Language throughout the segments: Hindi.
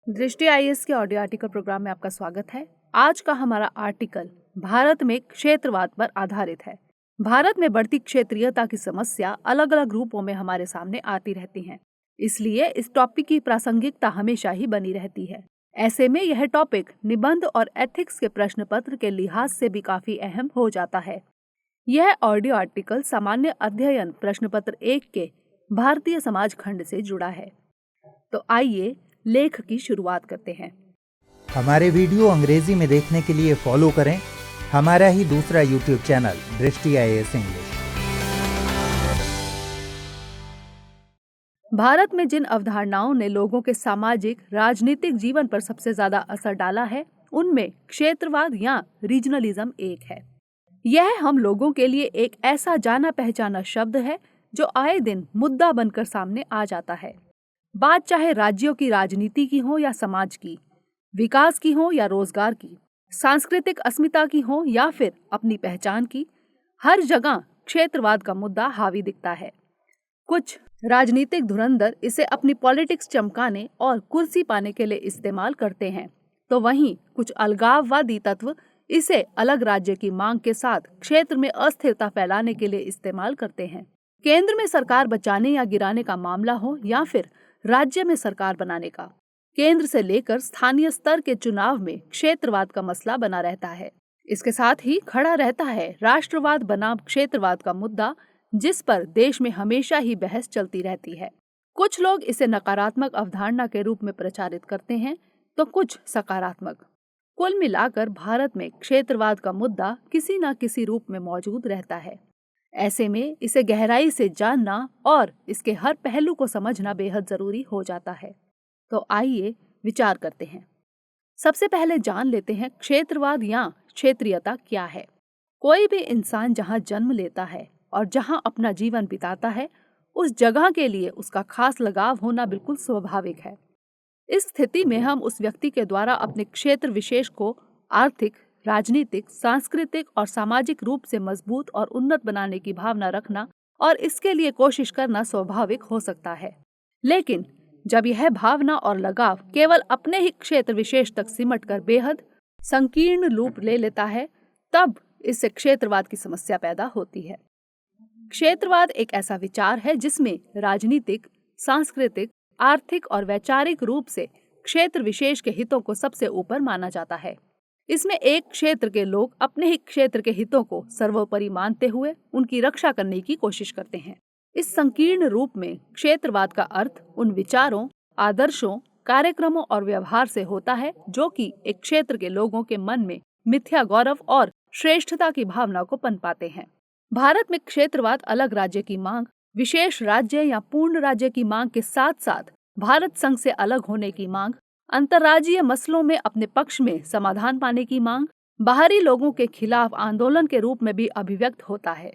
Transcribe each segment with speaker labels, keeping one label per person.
Speaker 1: दृष्टि आईएएस के ऑडियो आर्टिकल प्रोग्राम में आपका स्वागत है। आज का हमारा आर्टिकल भारत में क्षेत्रवाद पर आधारित है। भारत में बढ़ती क्षेत्रीयता की समस्या अलग अलग रूपों में हमारे सामने आती रहती है, इसलिए इस टॉपिक की प्रासंगिकता हमेशा ही बनी रहती है। ऐसे में यह टॉपिक निबंध और एथिक्स के प्रश्न पत्र के लिहाज से भी काफी अहम हो जाता है। यह ऑडियो आर्टिकल सामान्य अध्ययन प्रश्न पत्र 1 के भारतीय समाज खंड से जुड़ा है। तो आइए लेख की शुरुआत करते हैं।
Speaker 2: हमारे वीडियो अंग्रेजी में देखने के लिए फॉलो करें हमारा ही दूसरा यूट्यूब चैनल दृष्टि आईएएस इंग्लिश।
Speaker 1: भारत में जिन अवधारणाओं ने लोगों के सामाजिक राजनीतिक जीवन पर सबसे ज्यादा असर डाला है, उनमें क्षेत्रवाद या रीजनलिज्म एक है। यह हम लोगों के लिए एक ऐसा जाना पहचाना शब्द है जो आए दिन मुद्दा बनकर सामने आ जाता है। बात चाहे राज्यों की राजनीति की हो या समाज की, विकास की हो या रोजगार की, सांस्कृतिक अस्मिता की हो या फिर अपनी पहचान की, हर जगह क्षेत्रवाद का मुद्दा हावी दिखता है। कुछ राजनीतिक धुरंधर इसे अपनी पॉलिटिक्स चमकाने और कुर्सी पाने के लिए इस्तेमाल करते हैं, तो वहीं कुछ अलगाववादी तत्व इसे अलग राज्य की मांग के साथ क्षेत्र में अस्थिरता फैलाने के लिए इस्तेमाल करते हैं। केंद्र में सरकार बचाने या गिराने का मामला हो या फिर राज्य में सरकार बनाने का, केंद्र से लेकर स्थानीय स्तर के चुनाव में क्षेत्रवाद का मसला बना रहता है। इसके साथ ही खड़ा रहता है राष्ट्रवाद बनाम क्षेत्रवाद का मुद्दा, जिस पर देश में हमेशा ही बहस चलती रहती है। कुछ लोग इसे नकारात्मक अवधारणा के रूप में प्रचारित करते हैं, तो कुछ सकारात्मक। कुल मिलाकर भारत में क्षेत्रवाद का मुद्दा किसी न किसी रूप में मौजूद रहता है। ऐसे में इसे गहराई से जानना और इसके हर पहलू को समझना बेहद जरूरी हो जाता है। तो आइए विचार करते हैं। सबसे पहले जान लेते हैं क्षेत्रवाद या क्षेत्रीयता क्या है। कोई भी इंसान जहां जन्म लेता है और जहां अपना जीवन बिताता है, उस जगह के लिए उसका खास लगाव होना बिल्कुल स्वाभाविक है। इस स्थिति में हम उस व्यक्ति के द्वारा अपने क्षेत्र विशेष को आर्थिक, राजनीतिक, सांस्कृतिक और सामाजिक रूप से मजबूत और उन्नत बनाने की भावना रखना और इसके लिए कोशिश करना स्वाभाविक हो सकता है। लेकिन जब यह भावना और लगाव केवल अपने ही क्षेत्र विशेष तक सिमटकर बेहद संकीर्ण रूप ले लेता है, तब इससे क्षेत्रवाद की समस्या पैदा होती है। क्षेत्रवाद एक ऐसा विचार है जिसमें राजनीतिक, सांस्कृतिक, आर्थिक और वैचारिक रूप से क्षेत्र विशेष के हितों को सबसे ऊपर माना जाता है। इसमें एक क्षेत्र के लोग अपने ही क्षेत्र के हितों को सर्वोपरि मानते हुए उनकी रक्षा करने की कोशिश करते हैं। इस संकीर्ण रूप में क्षेत्रवाद का अर्थ उन विचारों, आदर्शों, कार्यक्रमों और व्यवहार से होता है जो कि एक क्षेत्र के लोगों के मन में मिथ्या गौरव और श्रेष्ठता की भावना को पनपाते हैं। भारत में क्षेत्रवाद अलग राज्य की मांग, विशेष राज्य या पूर्ण राज्य की मांग के साथ साथ भारत संघ से अलग होने की मांग, अंतर्राज्यीय मसलों में अपने पक्ष में समाधान पाने की मांग, बाहरी लोगों के खिलाफ आंदोलन के रूप में भी अभिव्यक्त होता है।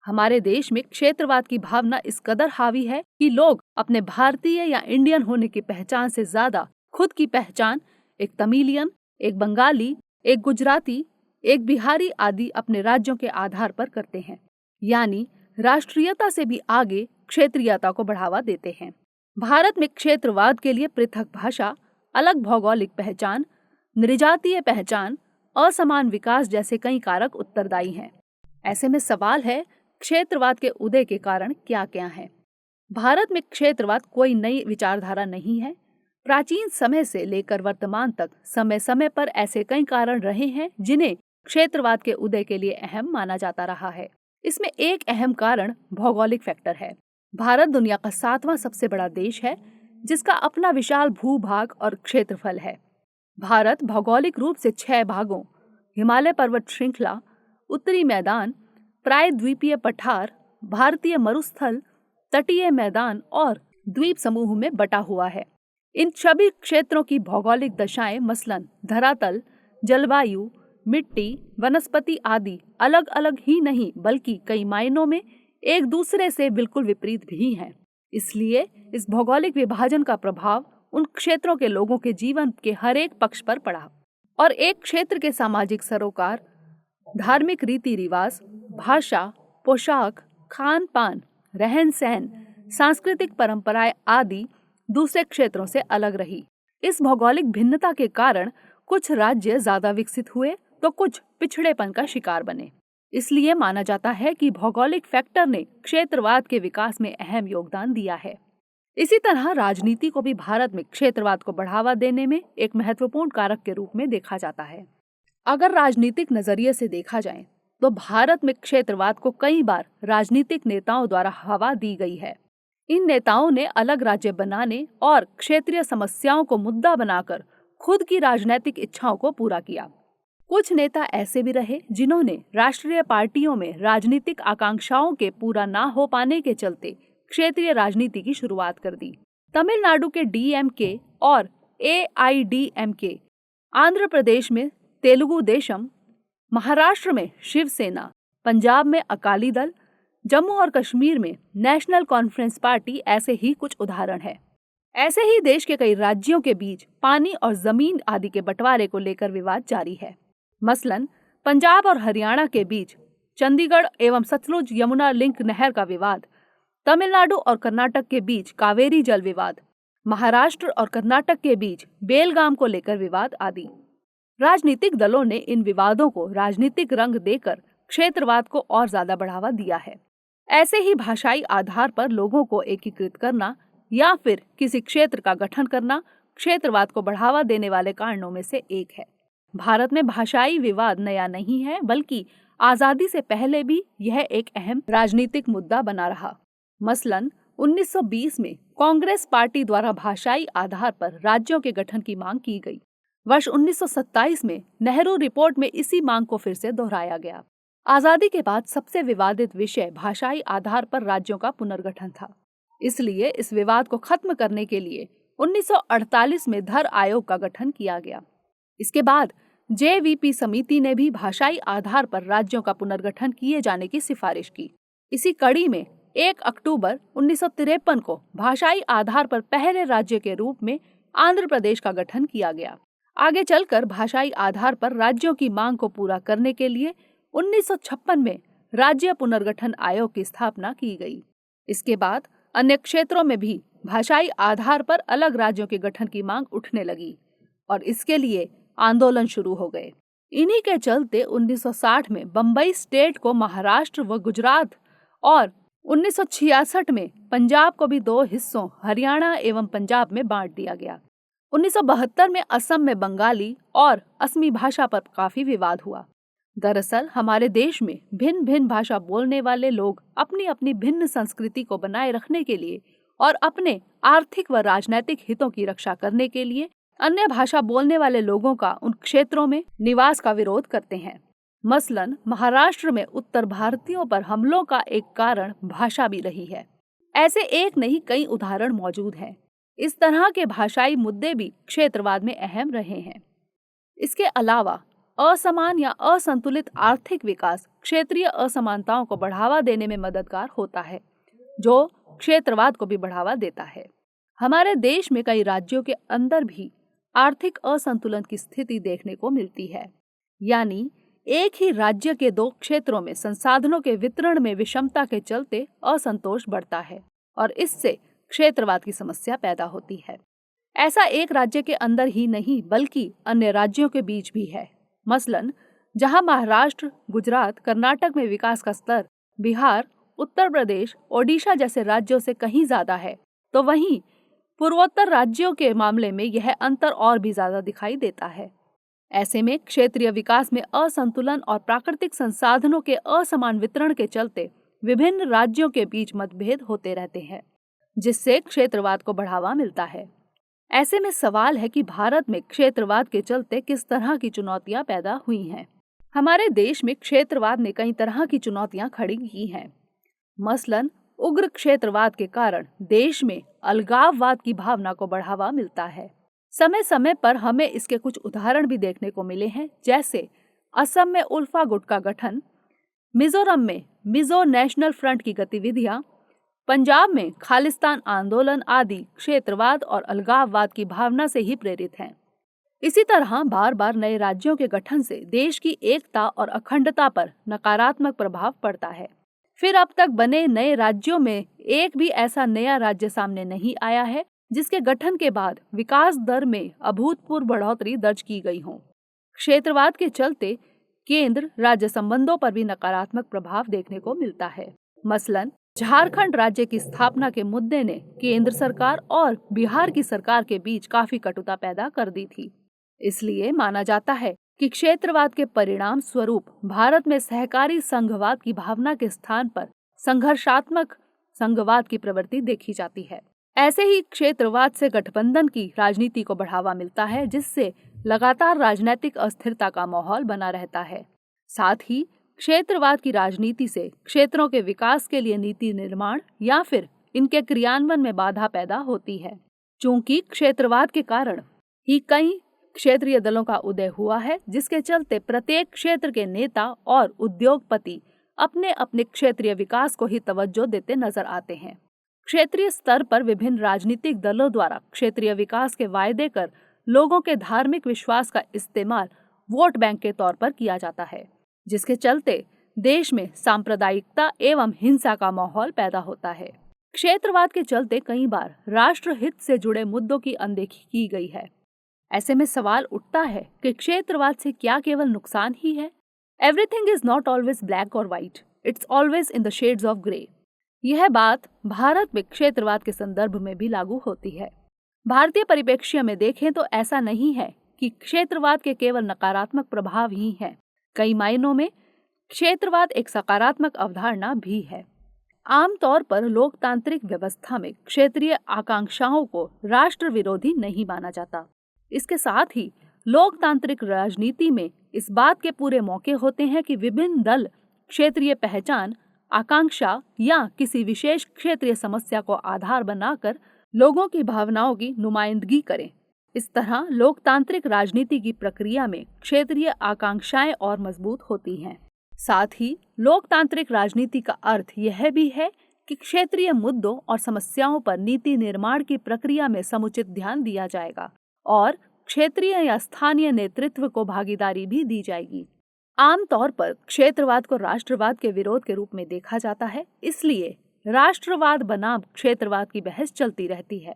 Speaker 1: हमारे देश में क्षेत्रवाद की भावना इस कदर हावी है कि लोग अपने भारतीय या इंडियन होने की पहचान से ज्यादा खुद की पहचान एक तमिलियन, एक बंगाली, एक गुजराती, एक बिहारी आदि अपने राज्यों के आधार पर करते हैं, यानी राष्ट्रीयता से भी आगे क्षेत्रीयता को बढ़ावा देते हैं। भारत में क्षेत्रवाद के लिए पृथक भाषा, अलग भौगोलिक पहचान, नृजातीय पहचान, असमान विकास जैसे कई कारक उत्तरदायी हैं। ऐसे में सवाल है, क्षेत्रवाद के उदय के कारण क्या क्या हैं? भारत में क्षेत्रवाद कोई नई विचारधारा नहीं है। प्राचीन समय से लेकर वर्तमान तक समय समय पर ऐसे कई कारण रहे हैं जिन्हें क्षेत्रवाद के उदय के लिए अहम माना जाता रहा है। इसमें एक अहम कारण भौगोलिक फैक्टर है। भारत दुनिया का 7वां सबसे बड़ा देश है, जिसका अपना विशाल भूभाग और क्षेत्रफल है। भारत भौगोलिक रूप से 6 भागों, हिमालय पर्वत श्रृंखला, उत्तरी मैदान, प्रायद्वीपीय पठार, भारतीय मरुस्थल, तटीय मैदान और द्वीप समूह में बटा हुआ है। इन सभी क्षेत्रों की भौगोलिक दशाएं मसलन धरातल, जलवायु, मिट्टी, वनस्पति आदि अलग अलग ही नहीं बल्कि कई मायनों में एक दूसरे से बिल्कुल विपरीत भी हैं। इसलिए इस भौगोलिक विभाजन का प्रभाव उन क्षेत्रों के लोगों के जीवन के हर एक पक्ष पर पड़ा और एक क्षेत्र के सामाजिक सरोकार, धार्मिक रीति रिवाज, भाषा, पोशाक, खान पान, रहन सहन, सांस्कृतिक परंपराएं आदि दूसरे क्षेत्रों से अलग रही। इस भौगोलिक भिन्नता के कारण कुछ राज्य ज्यादा विकसित हुए तो कुछ पिछड़ेपन का शिकार बने। इसलिए माना जाता है कि भौगोलिक फैक्टर ने क्षेत्रवाद के विकास में अहम योगदान दिया है। इसी तरह राजनीति को भी भारत में क्षेत्रवाद को बढ़ावा देने में एक महत्वपूर्ण कारक के रूप में देखा जाता है। अगर राजनीतिक नजरिए से देखा जाए तो भारत में क्षेत्रवाद को कई बार राजनीतिक नेताओं द्वारा हवा दी गई है। इन नेताओं ने अलग राज्य बनाने और क्षेत्रीय समस्याओं को मुद्दा बनाकर खुद की राजनीतिक इच्छाओं को पूरा किया। कुछ नेता ऐसे भी रहे जिन्होंने राष्ट्रीय पार्टियों में राजनीतिक आकांक्षाओं के पूरा ना हो पाने के चलते क्षेत्रीय राजनीति की शुरुआत कर दी। तमिलनाडु के डीएमके और एआईडीएमके, आंध्र प्रदेश में तेलुगु देशम, महाराष्ट्र में शिवसेना, पंजाब में अकाली दल, जम्मू और कश्मीर में नेशनल कॉन्फ्रेंस पार्टी ऐसे ही कुछ उदाहरण है। ऐसे ही देश के कई राज्यों के बीच पानी और जमीन आदि के बंटवारे को लेकर विवाद जारी है। मसलन पंजाब और हरियाणा के बीच चंडीगढ़ एवं सतलुज यमुना लिंक नहर का विवाद, तमिलनाडु और कर्नाटक के बीच कावेरी जल विवाद, महाराष्ट्र और कर्नाटक के बीच बेलगाम को लेकर विवाद आदि। राजनीतिक दलों ने इन विवादों को राजनीतिक रंग देकर क्षेत्रवाद को और ज्यादा बढ़ावा दिया है। ऐसे ही भाषाई आधार पर लोगों को एकीकृत करना या फिर किसी क्षेत्र का गठन करना क्षेत्रवाद को बढ़ावा देने वाले कारणों में से एक है। भारत में भाषाई विवाद नया नहीं है, बल्कि आजादी से पहले भी यह एक अहम राजनीतिक मुद्दा बना रहा। मसलन 1920 में कांग्रेस पार्टी द्वारा भाषाई आधार पर राज्यों के गठन की मांग की गई। वर्ष 1927 में नेहरू रिपोर्ट में इसी मांग को फिर से दोहराया गया। आजादी के बाद सबसे विवादित विषय भाषाई आधार पर राज्यों का पुनर्गठन था। इसलिए इस विवाद को खत्म करने के लिए 1948 में धर आयोग का गठन किया गया। इसके बाद जेवीपी समिति ने भी भाषाई आधार पर राज्यों का पुनर्गठन किए जाने की सिफारिश की। इसी कड़ी में 1 अक्टूबर 1953 को भाषाई आधार पर पहले राज्य के रूप में आंध्र प्रदेश का गठन किया गया। आगे चलकर भाषाई आधार पर राज्यों की मांग को पूरा करने के लिए 1956 में राज्य पुनर्गठन आयोग की स्थापना की गई। इसके बाद अन्य क्षेत्रों में भी भाषाई आधार पर अलग राज्यों के गठन की मांग उठने लगी और इसके लिए आंदोलन शुरू हो गए। इन्हीं के चलते 1960 में बम्बई स्टेट को महाराष्ट्र व गुजरात और 1966 में पंजाब को भी 2 हिस्सों हरियाणा एवं पंजाब में बांट दिया गया। 1972 में असम में बंगाली और असमी भाषा पर काफी विवाद हुआ। दरअसल हमारे देश में भिन्न भिन्न भाषा बोलने वाले लोग अपनी अपनी भिन्न संस्कृति को बनाए रखने के लिए और अपने आर्थिक व राजनैतिक हितों की रक्षा करने के लिए अन्य भाषा बोलने वाले लोगों का उन क्षेत्रों में निवास का विरोध करते हैं। मसलन महाराष्ट्र में उत्तर भारतीयों पर हमलों का एक कारण भाषा भी रही है। ऐसे एक नहीं कई उदाहरण मौजूद हैं। इस तरह के भाषाई मुद्दे भी क्षेत्रवाद में अहम रहे हैं। इसके अलावा असमान या असंतुलित आर्थिक विकास क्षेत्रीय असमानताओं को बढ़ावा देने में मददगार होता है, जो क्षेत्रवाद को भी बढ़ावा देता है। हमारे देश में कई राज्यों के अंदर भी आर्थिक असंतुलन की स्थिति देखने को मिलती है, यानी एक ही राज्य के 2 क्षेत्रों में संसाधनों के वितरण में विषमता के चलते असंतोष बढ़ता है और इससे क्षेत्रवाद की समस्या पैदा होती है। ऐसा एक राज्य के अंदर ही नहीं बल्कि अन्य राज्यों के बीच भी है। मसलन जहां महाराष्ट्र, गुजरात, कर्नाटक में विकास का स्तर बिहार, उत्तर प्रदेश, ओडिशा जैसे राज्यों से कहीं ज्यादा है, तो वहीं पूर्वोत्तर राज्यों के मामले में यह अंतर और भी ज्यादा दिखाई देता है। ऐसे में क्षेत्रीय विकास में असंतुलन और प्राकृतिक संसाधनों के असमान वितरण के चलते विभिन्न राज्यों के बीच मतभेद होते रहते हैं, जिससे क्षेत्रवाद को बढ़ावा मिलता है। ऐसे में सवाल है कि भारत में क्षेत्रवाद के चलते किस तरह की चुनौतियां पैदा हुई हैं। हमारे देश में क्षेत्रवाद ने कई तरह की चुनौतियां खड़ी की हैं। मसलन उग्र क्षेत्रवाद के कारण देश में अलगाववाद की भावना को बढ़ावा मिलता है। समय समय पर हमें इसके कुछ उदाहरण भी देखने को मिले हैं, जैसे असम में उल्फा गुट का गठन, मिजोरम में मिजो नेशनल फ्रंट की गतिविधियां, पंजाब में खालिस्तान आंदोलन आदि क्षेत्रवाद और अलगाववाद की भावना से ही प्रेरित हैं। इसी तरह बार बार नए राज्यों के गठन से देश की एकता और अखंडता पर नकारात्मक प्रभाव पड़ता है। फिर अब तक बने नए राज्यों में एक भी ऐसा नया राज्य सामने नहीं आया है जिसके गठन के बाद विकास दर में अभूतपूर्व बढ़ोतरी दर्ज की गई हो। क्षेत्रवाद के चलते केंद्र राज्य संबंधों पर भी नकारात्मक प्रभाव देखने को मिलता है। मसलन झारखंड राज्य की स्थापना के मुद्दे ने केंद्र सरकार और बिहार की सरकार के बीच काफी कटुता पैदा कर दी थी। इसलिए माना जाता है कि क्षेत्रवाद के परिणाम स्वरूप भारत में सहकारी संघवाद की भावना के स्थान पर संघर्षात्मक संघवाद की प्रवृत्ति देखी जाती है। ऐसे ही क्षेत्रवाद से गठबंधन की राजनीति को बढ़ावा मिलता है, जिससे लगातार राजनीतिक अस्थिरता का माहौल बना रहता है। साथ ही क्षेत्रवाद की राजनीति से क्षेत्रों के विकास के लिए नीति निर्माण या फिर इनके क्रियान्वयन में बाधा पैदा होती है। चूंकि क्षेत्रवाद के कारण ही कई क्षेत्रीय दलों का उदय हुआ है, जिसके चलते प्रत्येक क्षेत्र के नेता और उद्योगपति अपने अपने क्षेत्रीय विकास को ही तवज्जो देते नजर आते हैं। क्षेत्रीय स्तर पर विभिन्न राजनीतिक दलों द्वारा क्षेत्रीय विकास के वायदे कर लोगों के धार्मिक विश्वास का इस्तेमाल वोट बैंक के तौर पर किया जाता है, जिसके चलते देश में सांप्रदायिकता एवं हिंसा का माहौल पैदा होता है। क्षेत्रवाद के चलते कई बार राष्ट्र हित से जुड़े मुद्दों की अनदेखी की गई है। ऐसे में सवाल उठता है कि क्षेत्रवाद से क्या केवल नुकसान ही है? Everything is not always black और white, it's always in the shades of grey. यह बात भारत में क्षेत्रवाद के संदर्भ में भी लागू होती है। भारतीय परिप्रेक्ष्य में देखें तो ऐसा नहीं है कि क्षेत्रवाद के केवल नकारात्मक प्रभाव ही हैं। कई मायनों में क्षेत्रवाद एक सकारात्मक अवधारणा भी है। आमतौर पर लोकतांत्रिक व्यवस्था में क्षेत्रीय आकांक्षाओं को राष्ट्र विरोधी नहीं माना जाता। इसके साथ ही लोकतांत्रिक राजनीति में इस बात के पूरे मौके होते हैं कि विभिन्न दल क्षेत्रीय पहचान, आकांक्षा या किसी विशेष क्षेत्रीय समस्या को आधार बनाकर लोगों की भावनाओं की नुमाइंदगी करें। इस तरह लोकतांत्रिक राजनीति की प्रक्रिया में क्षेत्रीय आकांक्षाएं और मजबूत होती हैं। साथ ही लोकतांत्रिक राजनीति का अर्थ यह भी है कि क्षेत्रीय मुद्दों और समस्याओं पर नीति निर्माण की प्रक्रिया में समुचित ध्यान दिया जाएगा और क्षेत्रीय या स्थानीय नेतृत्व को भागीदारी भी दी जाएगी। आमतौर पर क्षेत्रवाद को राष्ट्रवाद के विरोध के रूप में देखा जाता है, इसलिए राष्ट्रवाद बनाम क्षेत्रवाद की बहस चलती रहती है।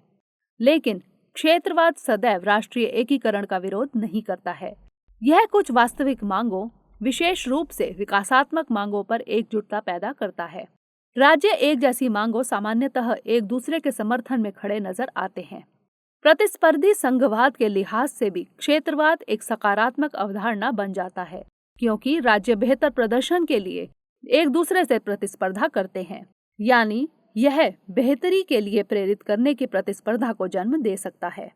Speaker 1: लेकिन क्षेत्रवाद सदैव राष्ट्रीय एकीकरण का विरोध नहीं करता है। यह कुछ वास्तविक मांगों, विशेष रूप से विकासात्मक मांगों पर एकजुटता पैदा करता है। राज्य एक जैसी मांगों सामान्यतः एक दूसरे के समर्थन में खड़े नजर आते हैं। प्रतिस्पर्धी संघवाद के लिहाज से भी क्षेत्रवाद एक सकारात्मक अवधारणा बन जाता है, क्योंकि राज्य बेहतर प्रदर्शन के लिए एक दूसरे से प्रतिस्पर्धा करते हैं। यानी यह बेहतरी के लिए प्रेरित करने की प्रतिस्पर्धा को जन्म दे सकता है।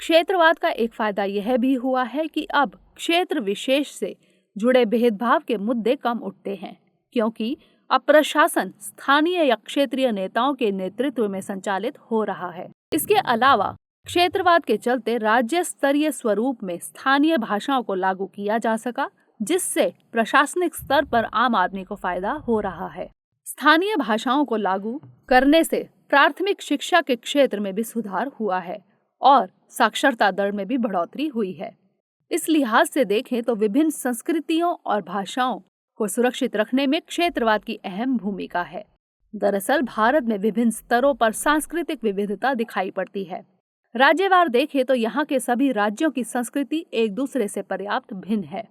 Speaker 1: क्षेत्रवाद का एक फायदा यह भी हुआ है कि अब क्षेत्र विशेष से जुड़े भेदभाव के मुद्दे कम उठते हैं, क्योंकि अब प्रशासन स्थानीय या क्षेत्रीय नेताओं के नेतृत्व में संचालित हो रहा है। इसके अलावा क्षेत्रवाद के चलते राज्य स्तरीय स्वरूप में स्थानीय भाषाओं को लागू किया जा सका, जिससे प्रशासनिक स्तर पर आम आदमी को फायदा हो रहा है। स्थानीय भाषाओं को लागू करने से प्राथमिक शिक्षा के क्षेत्र में भी सुधार हुआ है और साक्षरता दर में भी बढ़ोतरी हुई है। इस लिहाज से देखें तो विभिन्न संस्कृतियों और भाषाओं को सुरक्षित रखने में क्षेत्रवाद की अहम भूमिका है। दरअसल भारत में विभिन्न स्तरों पर सांस्कृतिक विविधता दिखाई पड़ती है। राज्यवार देखें तो यहाँ के सभी राज्यों की संस्कृति एक दूसरे से पर्याप्त भिन्न है।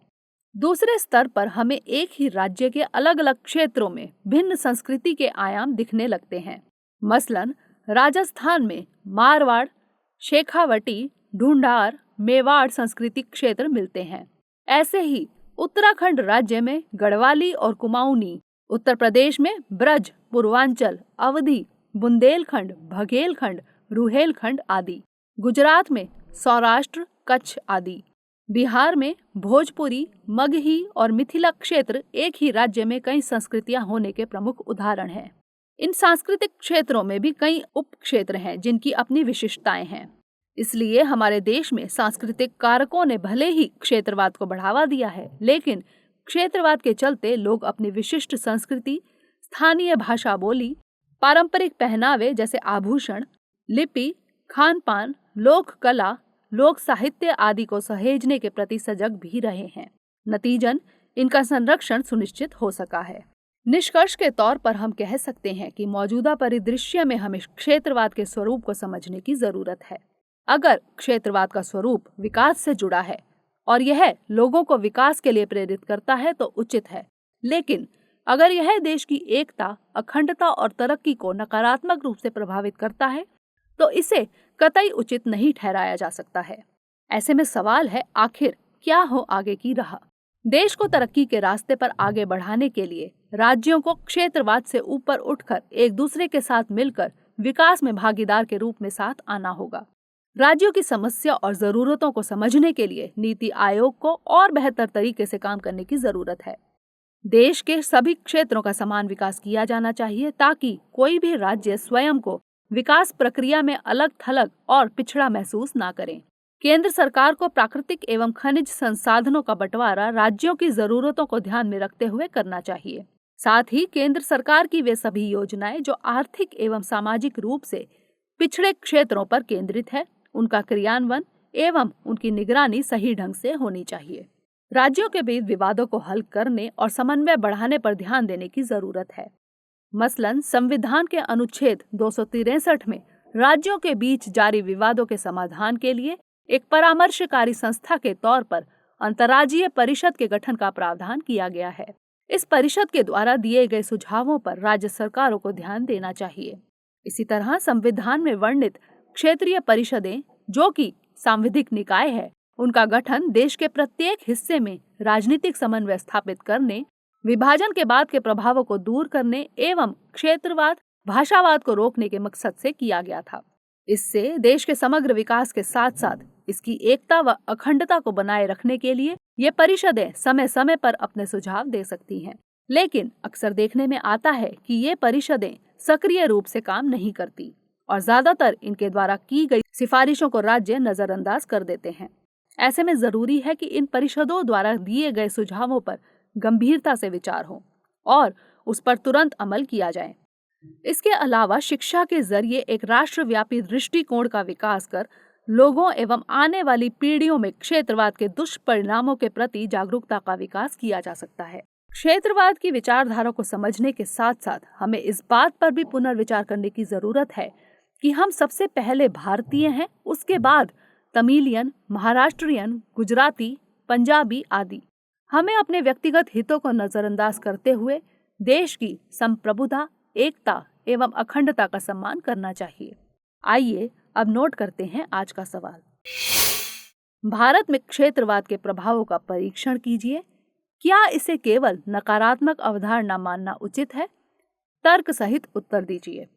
Speaker 1: दूसरे स्तर पर हमें एक ही राज्य के अलग अलग क्षेत्रों में भिन्न संस्कृति के आयाम दिखने लगते हैं। मसलन राजस्थान में मारवाड़, शेखावटी, ढूंढार, मेवाड़ सांस्कृतिक क्षेत्र मिलते हैं। ऐसे ही उत्तराखंड राज्य में गढ़वाली और कुमाऊनी, उत्तर प्रदेश में ब्रज, पूर्वांचल, अवधी, बुंदेलखंड, बघेलखंड, रुहेलखंड आदि, गुजरात में सौराष्ट्र, कच्छ आदि, बिहार में भोजपुरी, मगही और मिथिला क्षेत्र एक ही राज्य में कई संस्कृतियां होने के प्रमुख उदाहरण हैं। इन सांस्कृतिक क्षेत्रों में भी कई उप क्षेत्र हैं जिनकी अपनी विशिष्टताएं हैं। इसलिए हमारे देश में सांस्कृतिक कारकों ने भले ही क्षेत्रवाद को बढ़ावा दिया है, लेकिन क्षेत्रवाद के चलते लोग अपनी विशिष्ट संस्कृति, स्थानीय भाषा बोली, पारंपरिक पहनावे जैसे आभूषण, लिपि, खान पान, लोक कला, लोक साहित्य आदि को सहेजने के प्रति सजग भी रहे हैं। नतीजन इनका संरक्षण सुनिश्चित हो सका है। निष्कर्ष के तौर पर हम कह सकते हैं कि मौजूदा परिदृश्य में हमें क्षेत्रवाद के स्वरूप को समझने की जरूरत है। अगर क्षेत्रवाद का स्वरूप विकास से जुड़ा है और यह लोगों को विकास के लिए प्रेरित करता है तो उचित है, लेकिन अगर यह देश की एकता, अखंडता और तरक्की को नकारात्मक रूप से प्रभावित करता है तो इसे कतई उचित नहीं ठहराया जा सकता है। ऐसे में सवाल है, आखिर क्या हो आगे की राह? देश को तरक्की के रास्ते पर आगे बढ़ाने के लिए राज्यों को क्षेत्रवाद से ऊपर उठकर एक दूसरे के साथ मिलकर विकास में भागीदार के रूप में साथ आना होगा। राज्यों की समस्या और जरूरतों को समझने के लिए नीति आयोग को और बेहतर तरीके से काम करने की जरूरत है। देश के सभी क्षेत्रों का समान विकास किया जाना चाहिए ताकि कोई भी राज्य स्वयं को विकास प्रक्रिया में अलग थलग और पिछड़ा महसूस ना करें। केंद्र सरकार को प्राकृतिक एवं खनिज संसाधनों का बंटवारा राज्यों की जरूरतों को ध्यान में रखते हुए करना चाहिए। साथ ही केंद्र सरकार की वे सभी योजनाएं जो आर्थिक एवं सामाजिक रूप से पिछड़े क्षेत्रों पर केंद्रित है, उनका क्रियान्वयन एवं उनकी निगरानी सही ढंग से होनी चाहिए। राज्यों के बीच विवादों को हल करने और समन्वय बढ़ाने पर ध्यान देने की जरूरत है। मसलन संविधान के अनुच्छेद 263 में राज्यों के बीच जारी विवादों के समाधान के लिए एक परामर्शकारी संस्था के तौर पर अंतर्राज्यीय परिषद के गठन का प्रावधान किया गया है। इस परिषद के द्वारा दिए गए सुझावों पर राज्य सरकारों को ध्यान देना चाहिए। इसी तरह संविधान में वर्णित क्षेत्रीय परिषदें, जो कि सांविधिक निकाय है, उनका गठन देश के प्रत्येक हिस्से में राजनीतिक समन्वय स्थापित करने, विभाजन के बाद के प्रभावों को दूर करने एवं क्षेत्रवाद, भाषावाद को रोकने के मकसद से किया गया था। इससे देश के समग्र विकास के साथ साथ इसकी एकता व अखंडता को बनाए रखने के लिए ये परिषदें समय समय पर अपने सुझाव दे सकती हैं। लेकिन अक्सर देखने में आता है कि ये परिषदें सक्रिय रूप से काम नहीं करती और ज्यादातर इनके द्वारा की गई सिफारिशों को राज्य नजरअंदाज कर देते हैं। ऐसे में जरूरी है कि इन परिषदों द्वारा दिए गए सुझावों पर गंभीरता से विचार हो और उस पर तुरंत अमल किया जाए। इसके अलावा शिक्षा के जरिए एक राष्ट्रव्यापी दृष्टिकोण का विकास कर लोगों एवं आने वाली पीढ़ियों में क्षेत्रवाद के दुष्परिणामों के प्रति जागरूकता का विकास किया जा सकता है। क्षेत्रवाद की विचारधारा को समझने के साथ साथ हमें इस बात पर भी पुनर्विचार करने की जरूरत है कि हम सबसे पहले भारतीय हैं, उसके बाद तमिलियन, महाराष्ट्रियन, गुजराती, पंजाबी आदि। हमें अपने व्यक्तिगत हितों को नजरअंदाज करते हुए देश की संप्रभुता, एकता एवं अखंडता का सम्मान करना चाहिए। आइए अब नोट करते हैं आज का सवाल। भारत में क्षेत्रवाद के प्रभावों का परीक्षण कीजिए। क्या इसे केवल नकारात्मक अवधारणा मानना उचित है? तर्क सहित उत्तर दीजिए।